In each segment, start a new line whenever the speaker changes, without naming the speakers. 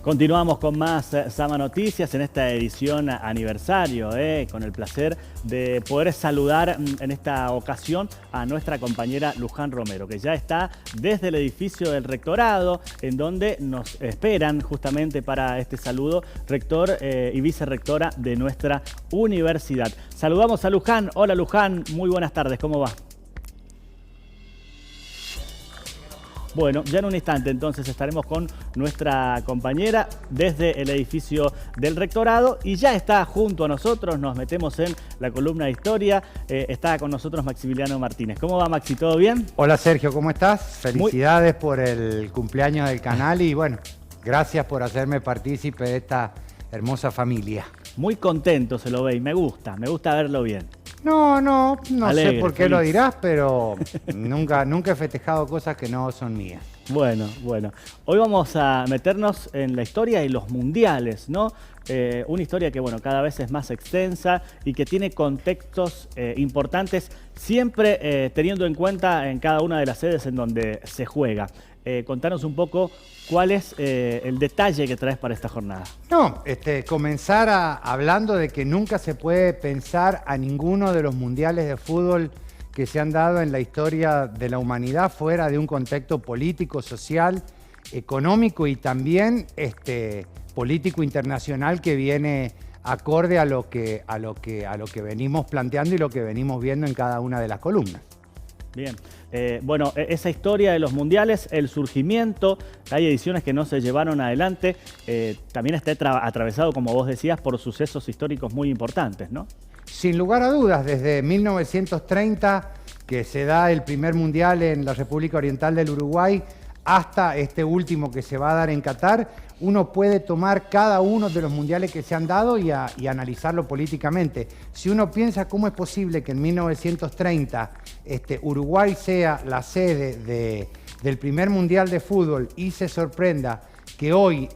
Continuamos con más Sama Noticias en esta edición aniversario, con el placer de poder saludar en esta ocasión a nuestra compañera Luján Romero, que ya está desde el edificio del rectorado, en donde nos esperan justamente para este saludo rector y vicerrectora de nuestra universidad. Saludamos a Luján. Hola Luján, muy buenas tardes, ¿cómo va? Bueno, ya en un instante entonces estaremos con nuestra compañera desde el edificio del rectorado y ya está junto a nosotros, nos metemos en la columna de historia, está con nosotros Maximiliano Martínez. ¿Cómo va Maxi? ¿Todo bien?
Hola Sergio, ¿cómo estás? Felicidades por el cumpleaños del canal y bueno, gracias por hacerme partícipe de esta hermosa familia.
Muy contento se lo ve y me gusta verlo bien.
No
Alegre,
sé por qué
feliz.
lo dirás, pero nunca he festejado cosas que no son mías.
Bueno. Hoy vamos a meternos en la historia y los mundiales, ¿no? Una historia que, bueno, cada vez es más extensa y que tiene contextos importantes, siempre teniendo en cuenta en cada una de las sedes en donde se juega. Contanos un poco cuál es el detalle que traes para esta jornada.
Comenzar hablando de que nunca se puede pensar a ninguno de los mundiales de fútbol que se han dado en la historia de la humanidad fuera de un contexto político, social, económico y también político internacional que viene acorde a lo que venimos planteando y lo que venimos viendo en cada una de las columnas.
Bien, bueno, esa historia de los mundiales, el surgimiento, hay ediciones que no se llevaron adelante, también está atravesado, como vos decías, por sucesos históricos muy importantes, ¿no?
Sin lugar a dudas, desde 1930, que se da el primer mundial en la República Oriental del Uruguay, hasta este último que se va a dar en Qatar, uno puede tomar cada uno de los mundiales que se han dado y analizarlo políticamente. Si uno piensa cómo es posible que en 1930 Uruguay sea la sede del primer mundial de fútbol y se sorprenda que hoy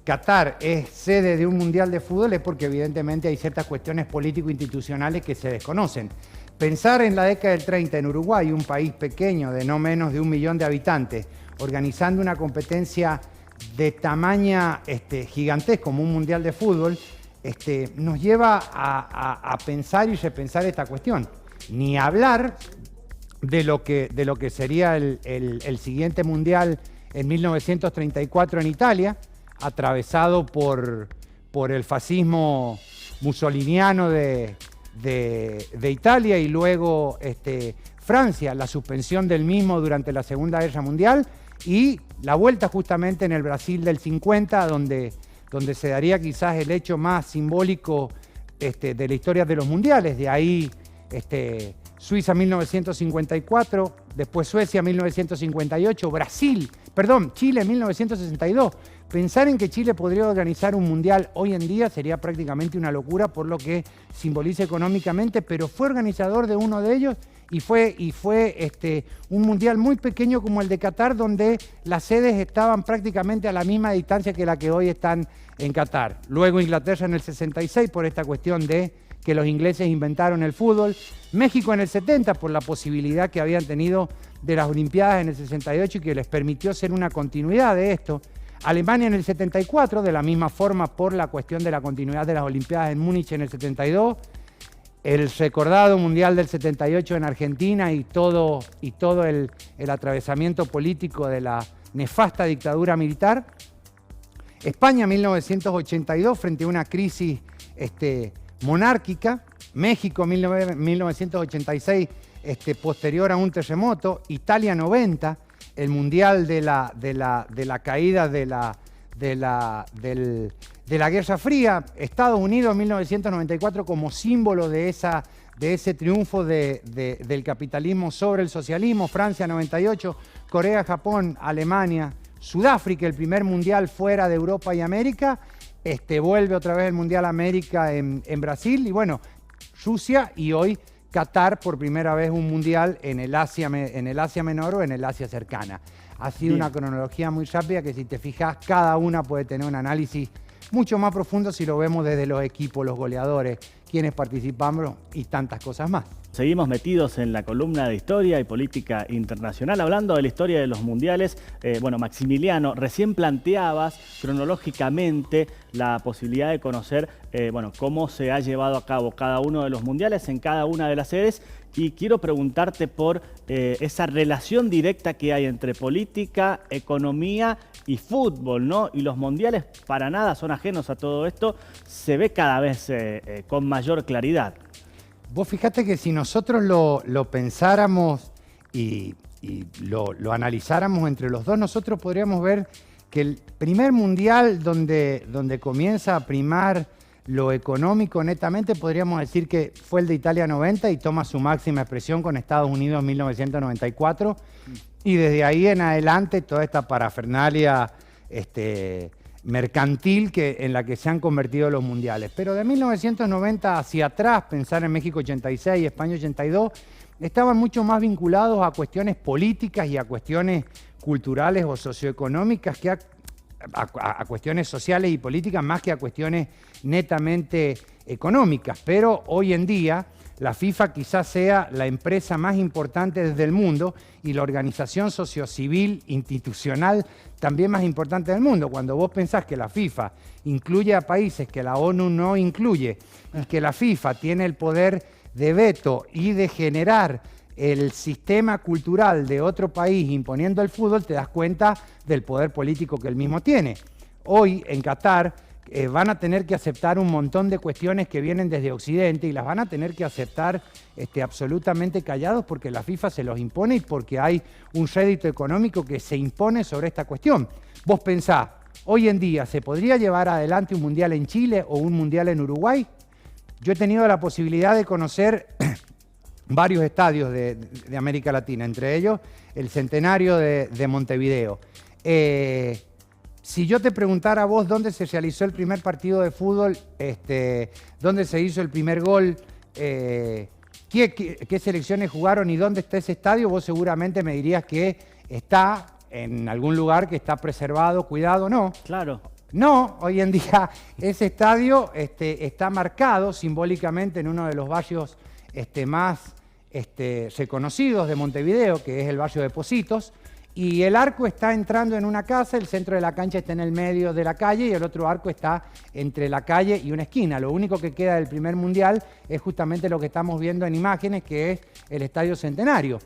Qatar es sede de un mundial de fútbol, es porque evidentemente hay ciertas cuestiones político-institucionales que se desconocen. Pensar en la década del 30 en Uruguay, un país pequeño de no menos de 1 millón de habitantes, organizando una competencia de tamaño gigantesco como un mundial de fútbol, nos lleva a pensar y repensar esta cuestión. Ni hablar de lo que sería el siguiente mundial en 1934 en Italia, atravesado por el fascismo mussoliniano de Italia y luego Francia, la suspensión del mismo durante la Segunda Guerra Mundial y la vuelta justamente en el Brasil del 50, donde se daría quizás el hecho más simbólico de la historia de los mundiales. De ahí Suiza 1954, después Suecia 1958, Chile 1962. Pensar en que Chile podría organizar un mundial hoy en día sería prácticamente una locura por lo que simboliza económicamente, pero fue organizador de uno de ellos y fue un mundial muy pequeño como el de Qatar, donde las sedes estaban prácticamente a la misma distancia que la que hoy están en Qatar. Luego Inglaterra en el 66 por esta cuestión de que los ingleses inventaron el fútbol. México en el 70 por la posibilidad que habían tenido de las Olimpiadas en el 68 y que les permitió ser una continuidad de esto. Alemania en el 74, de la misma forma por la cuestión de la continuidad de las Olimpiadas en Múnich en el 72, el recordado Mundial del 78 en Argentina y todo el atravesamiento político de la nefasta dictadura militar. España 1982 frente a una crisis monárquica. México 1986 posterior a un terremoto. Italia 90. El mundial de la caída de la Guerra Fría, Estados Unidos 1994 como símbolo de ese triunfo del capitalismo sobre el socialismo, Francia 98, Corea, Japón, Alemania, Sudáfrica, el primer mundial fuera de Europa y América, vuelve otra vez el Mundial América en Brasil y bueno, Rusia y hoy Qatar por primera vez un mundial en el Asia Menor o en el Asia cercana. Ha sido una cronología muy rápida que si te fijas cada una puede tener un análisis mucho más profundo si lo vemos desde los equipos, los goleadores, quiénes participamos y tantas cosas más.
Seguimos metidos en la columna de Historia y Política Internacional, hablando de la historia de los mundiales. Bueno, Maximiliano, recién planteabas cronológicamente la posibilidad de conocer bueno, cómo se ha llevado a cabo cada uno de los mundiales en cada una de las sedes. Y quiero preguntarte por esa relación directa que hay entre política, economía y fútbol, ¿no? Y los mundiales para nada son ajenos a todo esto, se ve cada vez con mayor claridad.
Vos fíjate que si nosotros lo pensáramos y lo analizáramos entre los dos, nosotros podríamos ver que el primer mundial donde comienza a primar lo económico netamente, podríamos decir que fue el de Italia 90 y toma su máxima expresión con Estados Unidos en 1994. Y desde ahí en adelante toda esta parafernalia mercantil en la que se han convertido los mundiales. Pero de 1990 hacia atrás, pensar en México 86, España 82, estaban mucho más vinculados a cuestiones políticas y a cuestiones culturales o socioeconómicas que a cuestiones sociales y políticas más que a cuestiones netamente económicas. Pero hoy en día la FIFA quizás sea la empresa más importante desde el mundo y la organización sociocivil institucional también más importante del mundo. Cuando vos pensás que la FIFA incluye a países que la ONU no incluye y que la FIFA tiene el poder de veto y de generar el sistema cultural de otro país imponiendo el fútbol, te das cuenta del poder político que él mismo tiene. Hoy en Qatar van a tener que aceptar un montón de cuestiones que vienen desde Occidente y las van a tener que aceptar absolutamente callados porque la FIFA se los impone y porque hay un rédito económico que se impone sobre esta cuestión. Vos pensás, hoy en día, ¿se podría llevar adelante un mundial en Chile o un mundial en Uruguay? Yo he tenido la posibilidad de conocer varios estadios de América Latina, entre ellos el Centenario de Montevideo. Si yo te preguntara a vos dónde se realizó el primer partido de fútbol, dónde se hizo el primer gol, qué selecciones jugaron y dónde está ese estadio, vos seguramente me dirías que está en algún lugar que está preservado, cuidado, ¿no?
Claro.
No, hoy en día ese estadio está marcado simbólicamente en uno de los barrios más reconocidos de Montevideo, que es el barrio de Pocitos, y el arco está entrando en una casa, el centro de la cancha está en el medio de la calle y el otro arco está entre la calle y una esquina. Lo único que queda del primer mundial es justamente lo que estamos viendo en imágenes, que es el Estadio Centenario.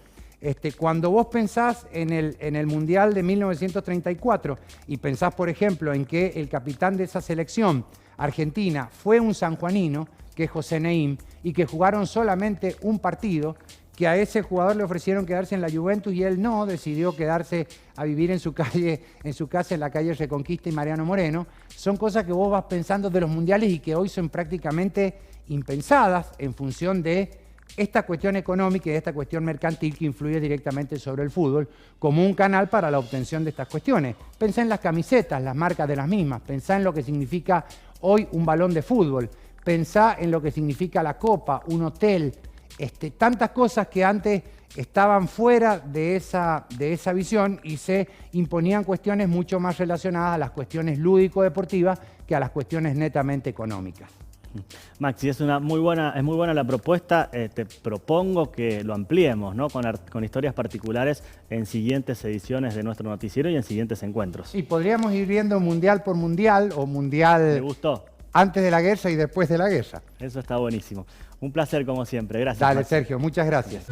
Cuando vos pensás en el Mundial de 1934 y pensás, por ejemplo, en que el capitán de esa selección argentina fue un sanjuanino, que es José Neim, y que jugaron solamente un partido, que a ese jugador le ofrecieron quedarse en la Juventus y él no, decidió quedarse a vivir en su casa en la calle Reconquista y Mariano Moreno. Son cosas que vos vas pensando de los mundiales y que hoy son prácticamente impensadas en función de esta cuestión económica y de esta cuestión mercantil que influye directamente sobre el fútbol como un canal para la obtención de estas cuestiones. Pensá en las camisetas, las marcas de las mismas, pensá en lo que significa hoy un balón de fútbol, pensá en lo que significa la copa, un hotel, tantas cosas que antes estaban fuera de esa visión y se imponían cuestiones mucho más relacionadas a las cuestiones lúdico-deportivas que a las cuestiones netamente económicas.
Maxi, es muy buena la propuesta. Te propongo que lo ampliemos, ¿no? con historias particulares en siguientes ediciones de nuestro noticiero y en siguientes encuentros.
Y podríamos ir viendo mundial por mundial o mundial...
¿Te gustó?
Antes de la guerra y después de la guerra.
Eso está buenísimo. Un placer como siempre. Gracias.
Dale,
Maxi.
Sergio, muchas gracias.